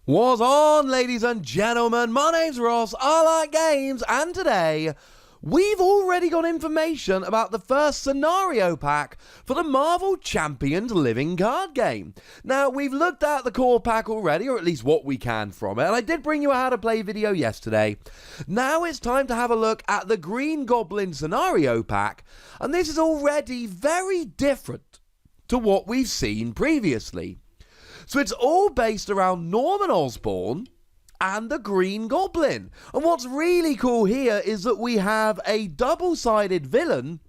What's on, ladies and gentlemen? My name's Ross, I like games, and today we've already got information about the first scenario pack for the Marvel Champions living card game. Now, we've looked at the core pack already, or at least what we can from it, and I did bring you a how to play video yesterday. Now it's time to have a look at the Green Goblin scenario pack, and this is already very different to what we've seen previously. So it's all based around Norman Osborn and the Green Goblin. And what's really cool here is that we have a double-sided villain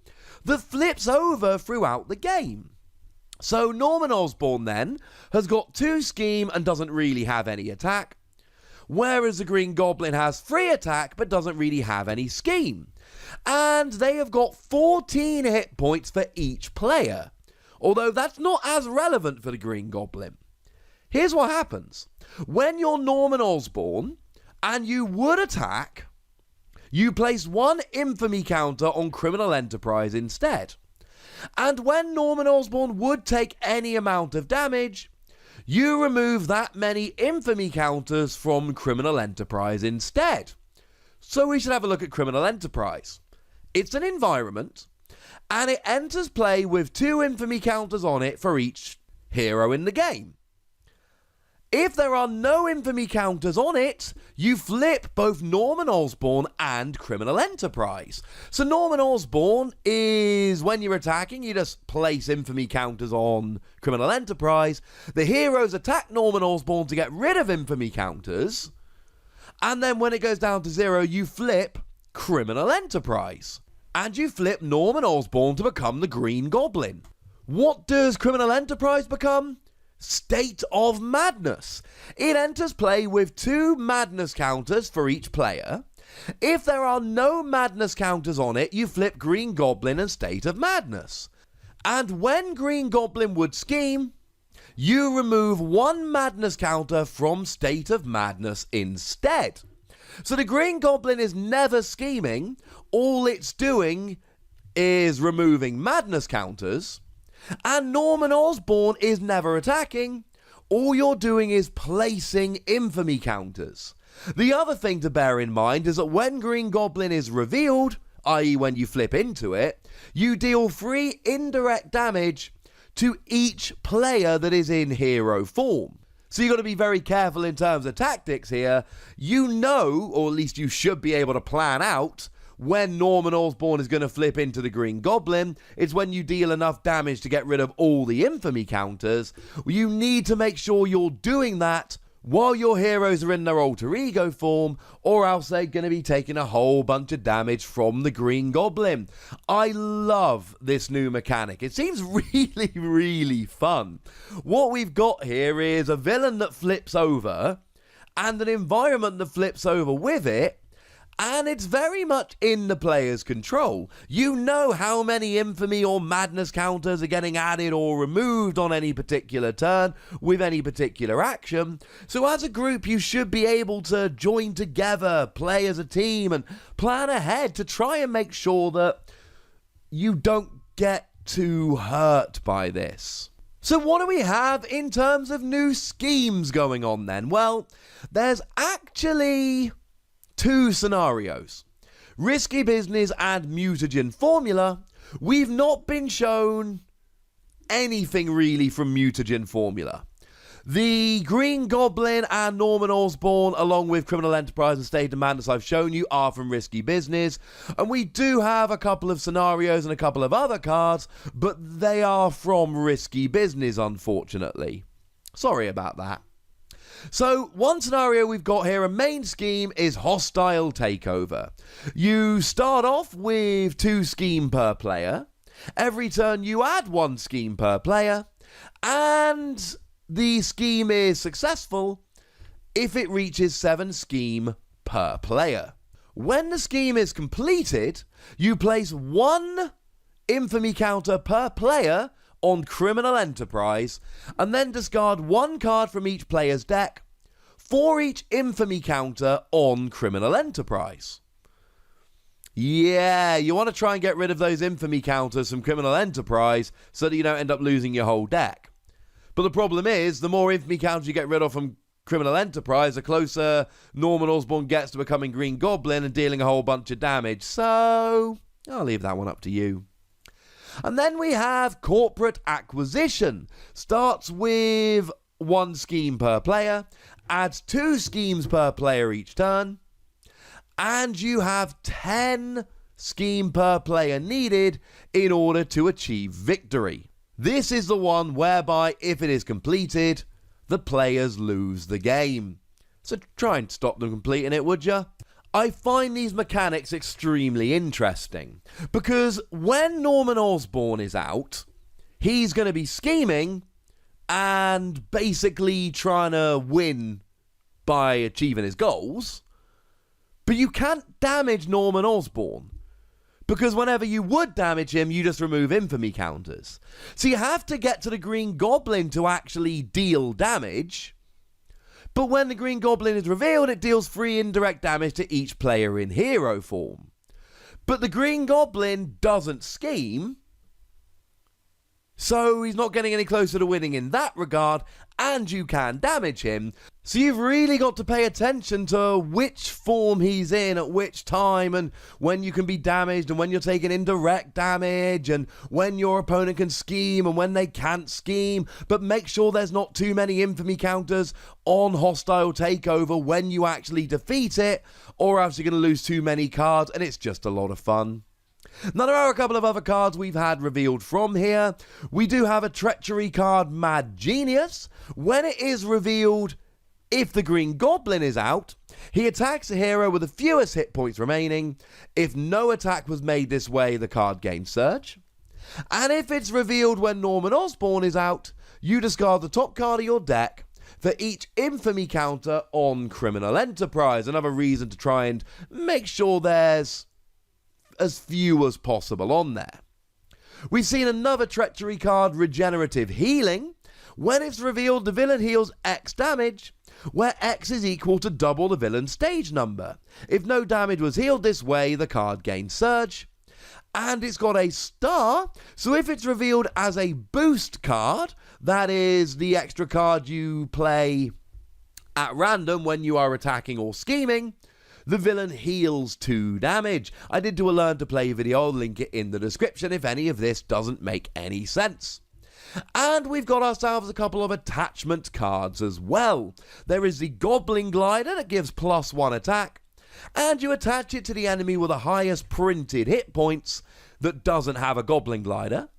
that flips over throughout the game. So Norman Osborn then has got 2 scheme and doesn't really have any attack, whereas the Green Goblin has 3 attack but doesn't really have any scheme. And they have got 14 hit points for each player, although that's not as relevant for the Green Goblin. Here's what happens. When you're Norman Osborn and you would attack, you place 1 infamy counter on Criminal Enterprise instead. And when Norman Osborn would take any amount of damage, you remove that many infamy counters from Criminal Enterprise instead. So we should have a look at Criminal Enterprise. It's an environment, and it enters play with 2 infamy counters on it for each hero in the game. If there are no infamy counters on it, you flip both Norman Osborn and Criminal Enterprise. So Norman Osborn is, when you're attacking, you just place infamy counters on Criminal Enterprise. The heroes attack Norman Osborn to get rid of infamy counters. And then when it goes down to 0, you flip Criminal Enterprise. And you flip Norman Osborn to become the Green Goblin. What does Criminal Enterprise become? State of Madness. It enters play with 2 madness counters for each player. If there are no madness counters on it, you flip Green Goblin and State of Madness. And when Green Goblin would scheme, you remove 1 madness counter from State of Madness instead. So the Green Goblin is never scheming. All it's doing is removing madness counters. And Norman Osborn is never attacking. All you're doing is placing infamy counters. The other thing to bear in mind is that when Green Goblin is revealed, i.e. when you flip into it, you deal 3 indirect damage to each player that is in hero form. So you've got to be very careful in terms of tactics here. You know, or at least you should be able to plan out, when Norman Osborn is going to flip into the Green Goblin. It's when you deal enough damage to get rid of all the infamy counters. You need to make sure you're doing that while your heroes are in their alter ego form, or else they're going to be taking a whole bunch of damage from the Green Goblin. I love this new mechanic. It seems really, really fun. What we've got here is a villain that flips over, and an environment that flips over with it. And it's very much in the player's control. You know how many infamy or madness counters are getting added or removed on any particular turn with any particular action. So as a group, you should be able to join together, play as a team, and plan ahead to try and make sure that you don't get too hurt by this. So what do we have in terms of new schemes going on then? Well, there's actually 2 scenarios. Risky Business and Mutagen Formula. We've not been shown anything really from Mutagen Formula. The Green Goblin and Norman Osborn, along with Criminal Enterprise and State of Madness I've shown you, are from Risky Business. And we do have a couple of scenarios and a couple of other cards, but they are from Risky Business, unfortunately. Sorry about that. So, one scenario we've got here, a main scheme, is Hostile Takeover. You start off with 2 scheme per player. Every turn you add 1 scheme per player. And the scheme is successful if it reaches 7 scheme per player. When the scheme is completed, you place 1 infamy counter per player on Criminal Enterprise, and then discard 1 card from each player's deck for each infamy counter on Criminal Enterprise. Yeah, you want to try and get rid of those infamy counters from Criminal Enterprise so that you don't end up losing your whole deck. But the problem is, the more infamy counters you get rid of from Criminal Enterprise, the closer Norman Osborn gets to becoming Green Goblin and dealing a whole bunch of damage. So I'll leave that one up to you. And then we have Corporate Acquisition. Starts with 1 scheme per player, adds 2 schemes per player each turn, and you have 10 scheme per player needed in order to achieve victory. This is the one whereby, if it is completed, the players lose the game. So try and stop them completing it, would ya? I find these mechanics extremely interesting, because when Norman Osborn is out, he's going to be scheming and basically trying to win by achieving his goals, but you can't damage Norman Osborn, because whenever you would damage him, you just remove infamy counters. So you have to get to the Green Goblin to actually deal damage. But when the Green Goblin is revealed, it deals 3 indirect damage to each player in hero form. But the Green Goblin doesn't scheme, so he's not getting any closer to winning in that regard, and you can damage him. So you've really got to pay attention to which form he's in at which time, and when you can be damaged, and when you're taking indirect damage, and when your opponent can scheme and when they can't scheme. But make sure there's not too many infamy counters on hostile takeover when you actually defeat it, or else you're going to lose too many cards, and it's just a lot of fun. Now, there are a couple of other cards we've had revealed from here. We do have a treachery card, Mad Genius. When it is revealed, if the Green Goblin is out, he attacks a hero with the fewest hit points remaining. If no attack was made this way, the card gains Surge. And if it's revealed when Norman Osborn is out, you discard the top card of your deck for each infamy counter on Criminal Enterprise. Another reason to try and make sure there's as few as possible on there. We've seen another treachery card, Regenerative Healing. When it's revealed, the villain heals X damage, where X is equal to double the villain's stage number. If no damage was healed this way, the card gains Surge. And it's got a star, so if it's revealed as a boost card, that is the extra card you play at random when you are attacking or scheming, the villain heals 2 damage. I did do a Learn to Play video, I'll link it in the description if any of this doesn't make any sense. And we've got ourselves a couple of attachment cards as well. There is the Goblin Glider that gives +1 attack, and you attach it to the enemy with the highest printed hit points that doesn't have a Goblin Glider.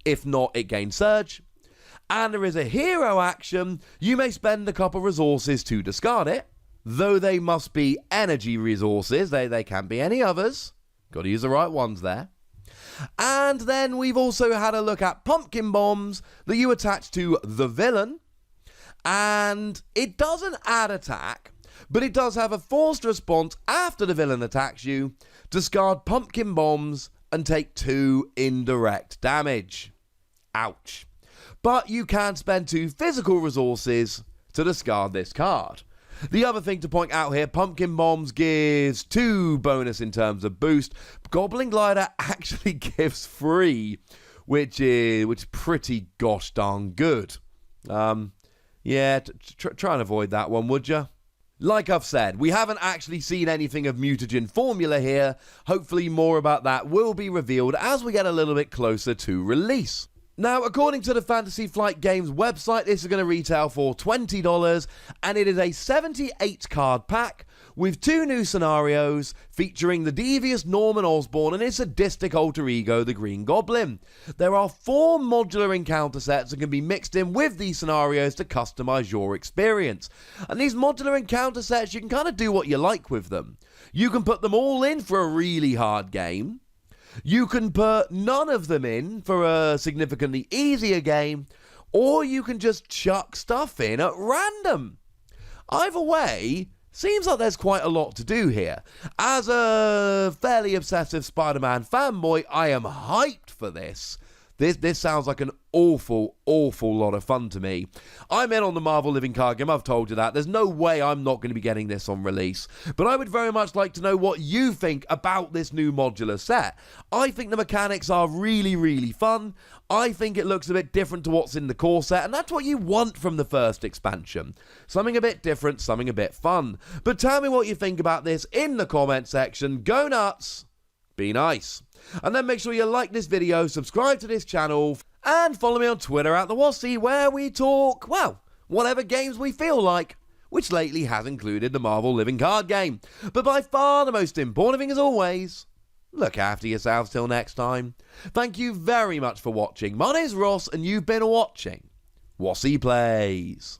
If not, it gains Surge. And there is a hero action. You may spend a couple resources to discard it, though they must be energy resources. They can't be any others. Got to use the right ones there. And then we've also had a look at pumpkin bombs that you attach to the villain. And it doesn't add attack, but it does have a forced response after the villain attacks you. Discard pumpkin bombs and take 2 indirect damage. Ouch. But you can spend 2 physical resources to discard this card. The other thing to point out here, Pumpkin Bombs gives 2 bonus in terms of boost. Goblin Glider actually gives 3, which is pretty gosh darn good. Yeah, try and avoid that one, would you? Like I've said, we haven't actually seen anything of mutagen formula here. Hopefully more about that will be revealed as we get a little bit closer to release. Now, according to the Fantasy Flight Games website, this is going to retail for $20, and it is a 78-card pack with 2 new scenarios featuring the devious Norman Osborn and his sadistic alter ego, the Green Goblin. There are 4 modular encounter sets that can be mixed in with these scenarios to customize your experience. And these modular encounter sets, you can kind of do what you like with them. You can put them all in for a really hard game. You can put none of them in for a significantly easier game, or you can just chuck stuff in at random. Either way, seems like there's quite a lot to do here. As a fairly obsessive Spider-Man fanboy, I am hyped for this. This sounds like an awful lot of fun to me. I'm in on the Marvel Living Card Game, I've told you that. There's no way I'm not going to be getting this on release. But I would very much like to know what you think about this new modular set. I think the mechanics are really fun. I think it looks a bit different to what's in the core set, and that's what you want from the first expansion. Something a bit different, something a bit fun. But tell me what you think about this in the comment section. Go nuts, be nice. And then make sure you like this video, subscribe to this channel, and follow me on Twitter at the Wossy, where we talk, well, whatever games we feel like, which lately has included the Marvel Living Card Game. But by far the most important thing, as always, look after yourselves till next time. Thank you very much for watching. My name's Ross, and you've been watching Wossy Plays.